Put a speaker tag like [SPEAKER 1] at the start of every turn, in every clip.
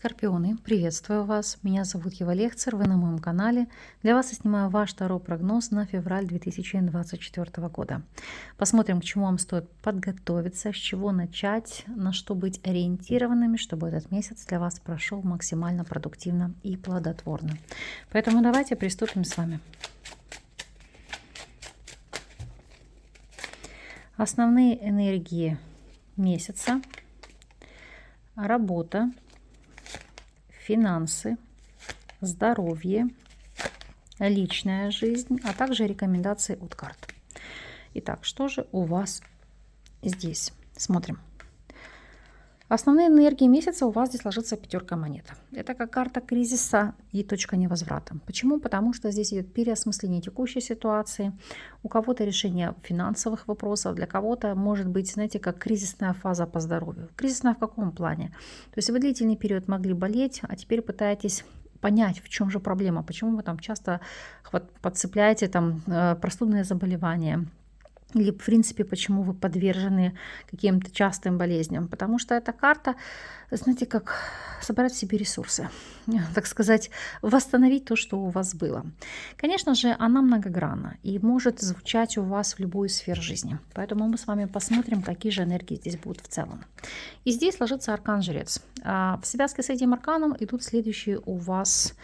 [SPEAKER 1] Скорпионы, приветствую вас. Меня зовут Ева Лехцер, вы на моем канале. Для вас я снимаю ваш таро-прогноз на февраль 2024 года. Посмотрим, к чему вам стоит подготовиться, с чего начать, на что быть ориентированными, чтобы этот месяц для вас прошел максимально продуктивно и плодотворно. Поэтому давайте приступим с вами. Основные энергии месяца: работа, финансы, здоровье, личная жизнь, а также рекомендации от карт. Итак, что же у вас здесь? Смотрим. Основные энергии месяца у вас здесь ложится пятерка монет. Это как карта кризиса и точка невозврата. Почему? Потому что здесь идет переосмысление текущей ситуации. У кого-то решение финансовых вопросов, для кого-то может быть, знаете, как кризисная фаза по здоровью. Кризисная в каком плане? То есть вы длительный период могли болеть, а теперь пытаетесь понять, в чем же проблема, почему вы там часто подцепляете там простудные заболевания. Или, в принципе, почему вы подвержены каким-то частым болезням. Потому что эта карта, знаете, как собрать в себе ресурсы. Так сказать, восстановить то, что у вас было. Конечно же, она многогранна и может звучать у вас в любую сферу жизни. Поэтому мы с вами посмотрим, какие же энергии здесь будут в целом. И здесь ложится аркан Жрец. В связке с этим арканом идут следующие у вас...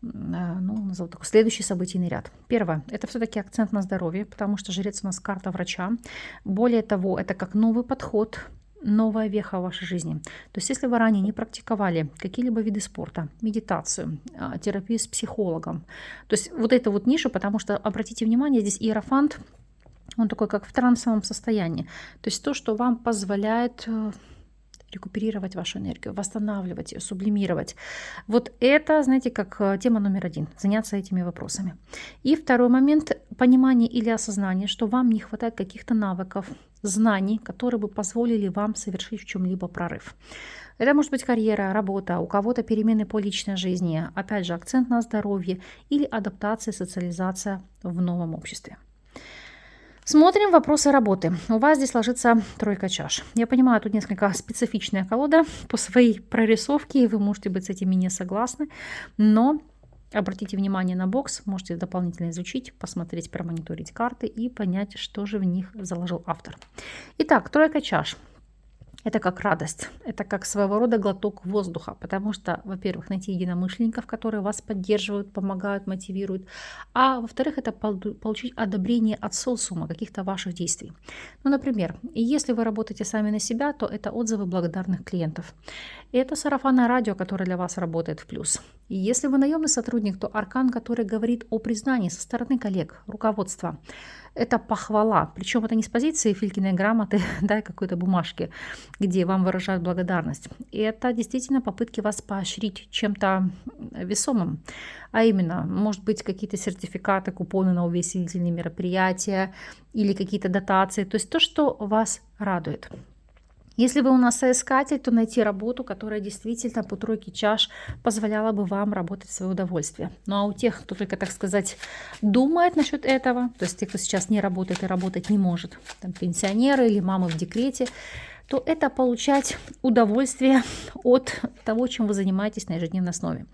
[SPEAKER 1] назову такой следующий событийный ряд. Первое, это все-таки акцент на здоровье, потому что Жрец у нас карта врача. Более того, это как новый подход, новая веха в вашей жизни. То есть если вы ранее не практиковали какие-либо виды спорта, медитацию, терапию с психологом, то есть вот эту вот нишу, потому что, обратите внимание, здесь иерофант, он такой как в трансовом состоянии. То есть то, что вам позволяет рекуперировать вашу энергию, восстанавливать ее, сублимировать. Вот это, знаете, как тема номер один, заняться этими вопросами. И второй момент, понимание или осознание, что вам не хватает каких-то навыков, знаний, которые бы позволили вам совершить в чем-либо прорыв. Это может быть карьера, работа, у кого-то перемены по личной жизни, опять же, акцент на здоровье или адаптация, социализация в новом обществе. Смотрим вопросы работы. У вас здесь ложится тройка чаш. Я понимаю, тут несколько специфичная колода по своей прорисовке, вы можете быть с этими не согласны, но обратите внимание на бокс, можете дополнительно изучить, посмотреть, промониторить карты и понять, что же в них заложил автор. Итак, тройка чаш. Это как радость, это как своего рода глоток воздуха, потому что, во-первых, найти единомышленников, которые вас поддерживают, помогают, мотивируют, а во-вторых, это получить одобрение от социума каких-то ваших действий. Ну, например, если вы работаете сами на себя, то это отзывы благодарных клиентов. И это сарафанное радио, которое для вас работает в плюс. И если вы наемный сотрудник, то аркан, который говорит о признании со стороны коллег, руководства. Это похвала, причем это не с позиции Филькиной грамоты, да, какой-то бумажки, где вам выражают благодарность. И это действительно попытки вас поощрить чем-то весомым. А именно, может быть, какие-то сертификаты, купоны на увеселительные мероприятия или какие-то дотации. То есть то, что вас радует. Если вы у нас соискатель, то найти работу, которая действительно по тройке чаш позволяла бы вам работать в свое удовольствие. Ну а у тех, кто только, так сказать, думает насчет этого, то есть те, кто сейчас не работает и работать не может, там, пенсионеры или мамы в декрете, то это получать удовольствие от того, чем вы занимаетесь на ежедневной основе.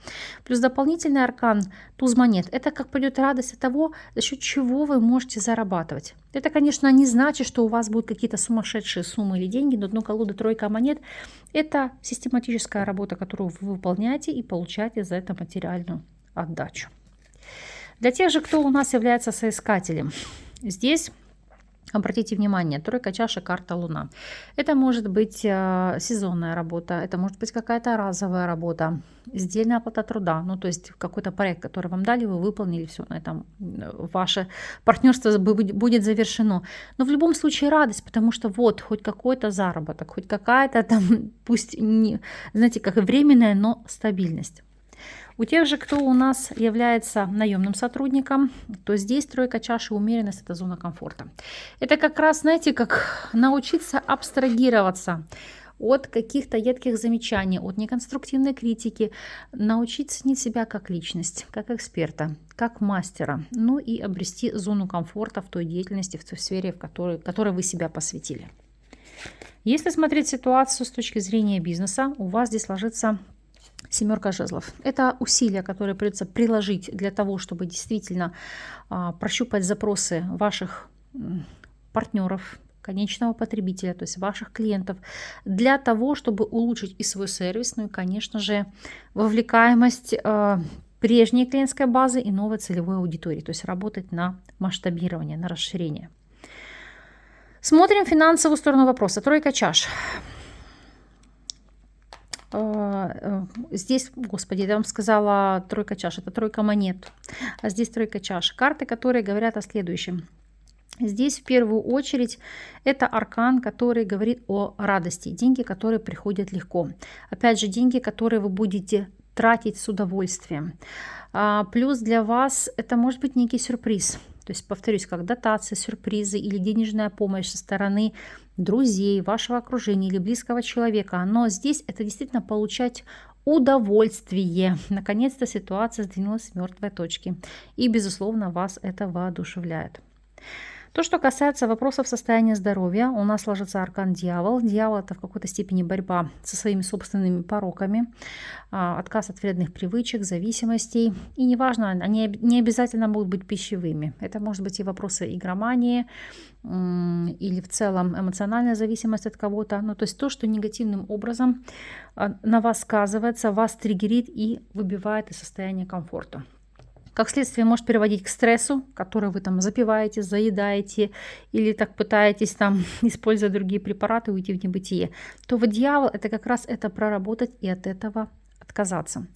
[SPEAKER 1] Плюс дополнительный аркан туз монет. Это как пойдет радость от того, за счет чего вы можете зарабатывать. Это, конечно, не значит, что у вас будут какие-то сумасшедшие суммы или деньги, но дно колоды тройка монет – это систематическая работа, которую вы выполняете и получаете за это материальную отдачу. Для тех же, кто у нас является соискателем, здесь... Обратите внимание, тройка чаши, карта Луна. Это может быть сезонная работа, это может быть какая-то разовая работа, сдельная оплата труда, ну то есть какой-то проект, который вам дали, вы выполнили, все, на этом ваше партнерство будет завершено. Но в любом случае радость, потому что вот хоть какой-то заработок, хоть какая-то там, пусть не, знаете, как и временная, но стабильность. У тех же, кто у нас является наемным сотрудником, то здесь тройка чаши, умеренность – это зона комфорта. Это как раз, знаете, как научиться абстрагироваться от каких-то едких замечаний, от неконструктивной критики, научиться ценить себя как личность, как эксперта, как мастера, ну и обрести зону комфорта в той деятельности, в той сфере, в которой вы себя посвятили. Если смотреть ситуацию с точки зрения бизнеса, у вас здесь ложится Семерка жезлов. Это усилия, которые придется приложить для того, чтобы действительно прощупать запросы ваших партнеров, конечного потребителя, то есть ваших клиентов, для того, чтобы улучшить и свой сервис, ну и, конечно же, вовлекаемость прежней клиентской базы и новой целевой аудитории, то есть работать на масштабирование, на расширение. Смотрим финансовую сторону вопроса. Тройка чаш. Здесь, господи, я вам сказала тройка чаш, это тройка монет, а здесь тройка чаш. Карты, которые говорят о следующем. Здесь в первую очередь это аркан, который говорит о радости, деньги, которые приходят легко. Опять же, деньги, которые вы будете тратить с удовольствием. Плюс для вас это может быть некий сюрприз. То есть, повторюсь, как дотации, сюрпризы или денежная помощь со стороны друзей, вашего окружения или близкого человека. Но здесь это действительно получать удовольствие. Наконец-то ситуация сдвинулась с мертвой точки. И, безусловно, вас это воодушевляет. То, что касается вопросов состояния здоровья, у нас ложится аркан дьявол. Дьявол – это в какой-то степени борьба со своими собственными пороками, отказ от вредных привычек, зависимостей. И неважно, они не обязательно будут быть пищевыми. Это может быть и вопросы игромании, или в целом эмоциональная зависимость от кого-то. Ну, то есть то, что негативным образом на вас сказывается, вас триггерит и выбивает из состояния комфорта. Как следствие может приводить к стрессу, который вы там запиваете, заедаете или так пытаетесь там, используя другие препараты, уйти в небытие. То вот дьявол – это как раз это проработать и от этого отказаться.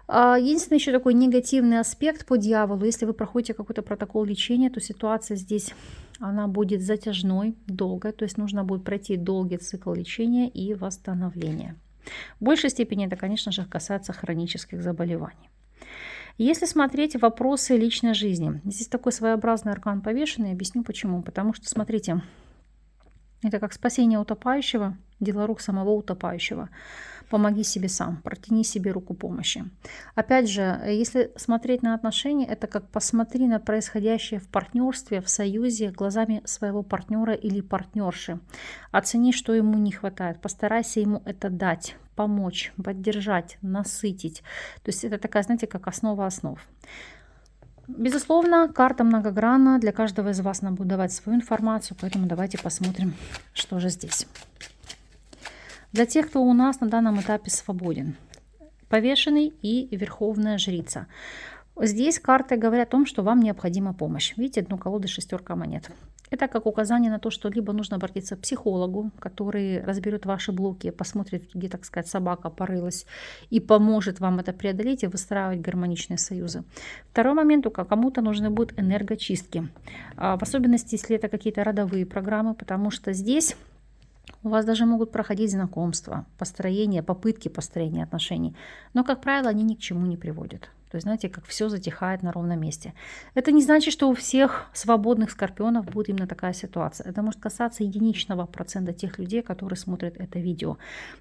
[SPEAKER 1] Единственный еще такой негативный аспект по дьяволу. Если вы проходите какой-то протокол лечения, то ситуация здесь она будет затяжной, долгой. То есть нужно будет пройти долгий цикл лечения и восстановления. В большей степени это, конечно же, касается хронических заболеваний. Если смотреть вопросы личной жизни, здесь такой своеобразный аркан повешенный, объясню почему. Потому что, смотрите, это как спасение утопающего, дело рук самого утопающего. Помоги себе сам, протяни себе руку помощи. Опять же, если смотреть на отношения, это как посмотри на происходящее в партнерстве, в союзе глазами своего партнера или партнерши. Оцени, что ему не хватает, постарайся ему это дать, помочь, поддержать, насытить. То есть это такая, знаете, как основа основ. Безусловно, карта многогранна, для каждого из вас она будет давать свою информацию, поэтому давайте посмотрим, что же здесь. Для тех, кто у нас на данном этапе свободен. Повешенный и Верховная Жрица. Здесь карты говорят о том, что вам необходима помощь. Видите, дно колоды шестерка монет. Это как указание на то, что либо нужно обратиться к психологу, который разберет ваши блоки, посмотрит, где, так сказать, собака порылась и поможет вам это преодолеть и выстраивать гармоничные союзы. Второй момент, кому-то нужны будут энергочистки. В особенности, если это какие-то родовые программы, потому что здесь у вас даже могут проходить знакомства, построение, попытки построения отношений. Но, как правило, они ни к чему не приводят. То есть, знаете, как все затихает на ровном месте. Это не значит, что у всех свободных скорпионов будет именно такая ситуация. Это может касаться единичного процента тех людей, которые смотрят это видео.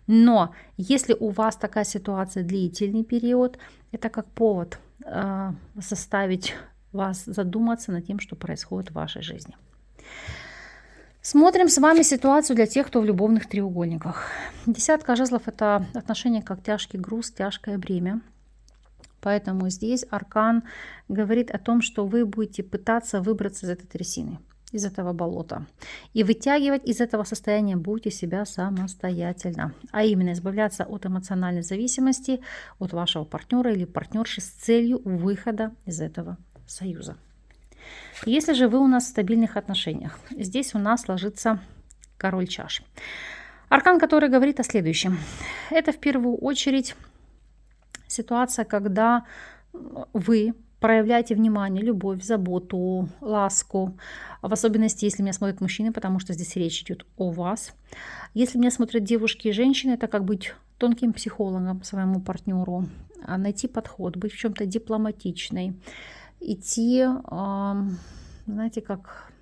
[SPEAKER 1] Но если у вас такая ситуация длительный период, это как повод заставить вас задуматься над тем, что происходит в вашей жизни. Смотрим с вами ситуацию для тех, кто в любовных треугольниках. Десятка жезлов – это отношение как тяжкий груз, тяжкое бремя. Поэтому здесь аркан говорит о том, что вы будете пытаться выбраться из этой трясины, из этого болота. И вытягивать из этого состояния будете себя самостоятельно. А именно избавляться от эмоциональной зависимости от вашего партнера или партнерши с целью выхода из этого союза. Если же вы у нас в стабильных отношениях, здесь у нас ложится король чаш. Аркан, который говорит о следующем. Это в первую очередь ситуация, когда вы проявляете внимание, любовь, заботу, ласку. В особенности, если меня смотрят мужчины, потому что здесь речь идет о вас. Если меня смотрят девушки и женщины, это как быть тонким психологом своему партнеру, найти подход, быть в чем-то дипломатичной. Идти, знаете, как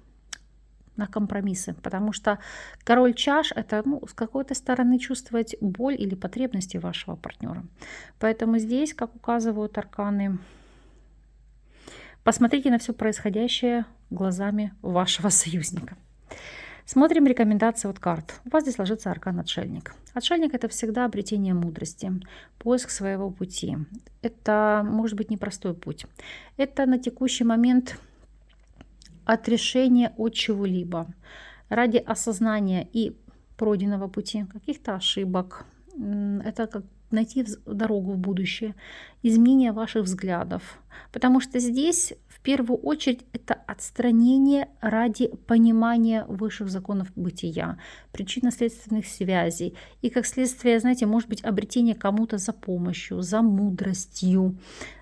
[SPEAKER 1] на компромиссы, потому что король чаш – это с какой-то стороны чувствовать боль или потребности вашего партнера. Поэтому здесь, как указывают арканы, посмотрите на все происходящее глазами вашего союзника. Смотрим рекомендации от карт. У вас здесь ложится аркан Отшельник. Отшельник — это всегда обретение мудрости, поиск своего пути. Это может быть непростой путь. Это на текущий момент отрешение от чего-либо ради осознания и пройденного пути, каких-то ошибок. Это как найти дорогу в будущее, изменение ваших взглядов. Потому что здесь в первую очередь это отстранение ради понимания высших законов бытия, причинно-следственных связей. И как следствие, знаете, может быть обретение кому-то за помощью, за мудростью,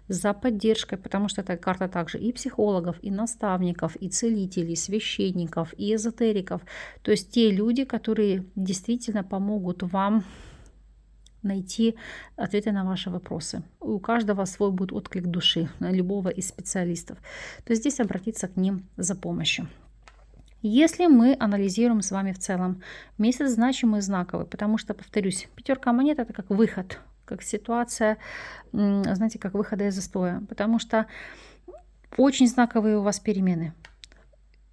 [SPEAKER 1] за поддержкой, потому что эта карта также и психологов, и наставников, и целителей, и священников, и эзотериков. То есть те люди, которые действительно помогут вам найти ответы на ваши вопросы. У каждого свой будет отклик души, любого из специалистов. То есть здесь обратиться к ним за помощью. Если мы анализируем с вами в целом, месяц значимый и знаковый, потому что, повторюсь, пятерка монет — это как выход, как ситуация, знаете, как выхода из застоя, потому что очень знаковые у вас перемены.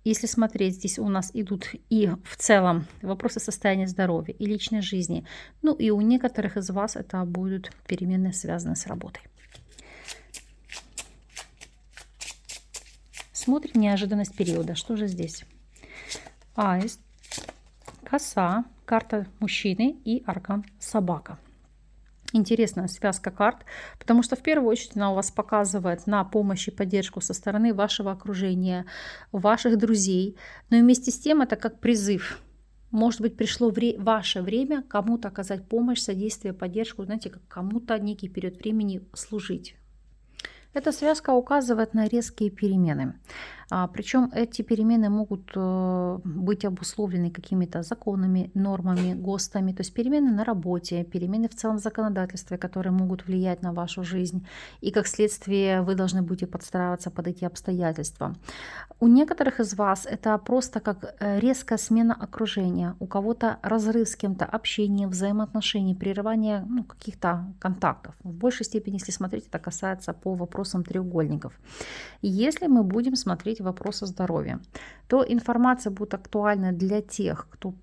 [SPEAKER 1] Если смотреть, здесь у нас идут и в целом вопросы состояния здоровья и личной жизни. Ну и у некоторых из вас это будут перемены, связанные с работой. Смотрим неожиданность периода. Что же здесь? Аист, коса, карта мужчины и аркан собака. Интересная связка карт, потому что в первую очередь она у вас показывает на помощь и поддержку со стороны вашего окружения, ваших друзей. Но и вместе с тем это как призыв. Может быть, пришло ваше время кому-то оказать помощь, содействие, поддержку, знаете, как кому-то некий период времени служить. Эта связка указывает на резкие перемены. Причем эти перемены могут быть обусловлены какими-то законами, нормами, ГОСТами. То есть перемены на работе, перемены в целом в законодательстве, которые могут влиять на вашу жизнь. И как следствие вы должны будете подстраиваться под эти обстоятельства. У некоторых из вас это просто как резкая смена окружения. У кого-то разрыв с кем-то, общение, взаимоотношений, прерывание каких-то контактов. В большей степени, если смотреть, это касается по вопросам треугольников. Если мы будем смотреть вопросы здоровья, то информация будет актуальна для тех, кто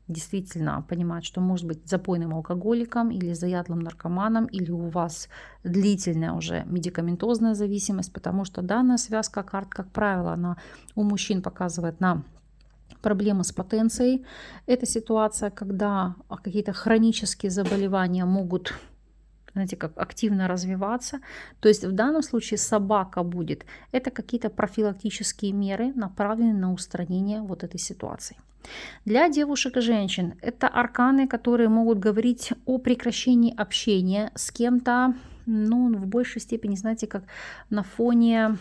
[SPEAKER 1] действительно понимает, что может быть запойным алкоголиком или заядлым наркоманом, или у вас длительная уже медикаментозная зависимость, потому что данная связка карт, как правило, она у мужчин показывает на проблемы с потенцией. Это ситуация, когда какие-то хронические заболевания могут, знаете, как активно развиваться. То есть в данном случае собака будет. Это какие-то профилактические меры, направленные на устранение вот этой ситуации. Для девушек и женщин это арканы, которые могут говорить о прекращении общения с кем-то, в большей степени, знаете, как на фоне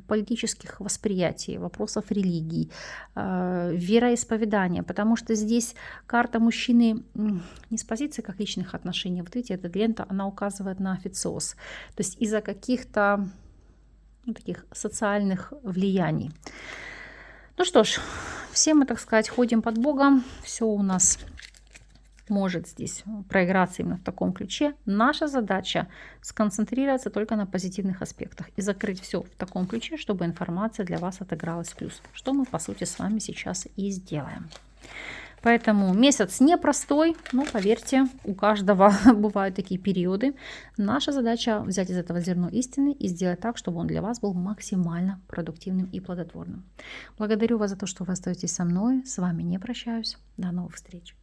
[SPEAKER 1] политических восприятий, вопросов религии, вероисповедания, потому что здесь карта мужчины не с позиции как личных отношений. Вот видите, эта лента, она указывает на официоз, то есть из-за каких-то таких социальных влияний. Ну что ж, все мы, так сказать, ходим под Богом, все у нас может здесь проиграться именно в таком ключе. Наша задача сконцентрироваться только на позитивных аспектах и закрыть все в таком ключе, чтобы информация для вас отыгралась в плюс, что мы по сути с вами сейчас и сделаем. Поэтому месяц непростой, но поверьте, у каждого бывают такие периоды. Наша задача взять из этого зерно истины и сделать так, чтобы он для вас был максимально продуктивным и плодотворным. Благодарю вас за то, что вы остаетесь со мной. С вами не прощаюсь. До новых встреч.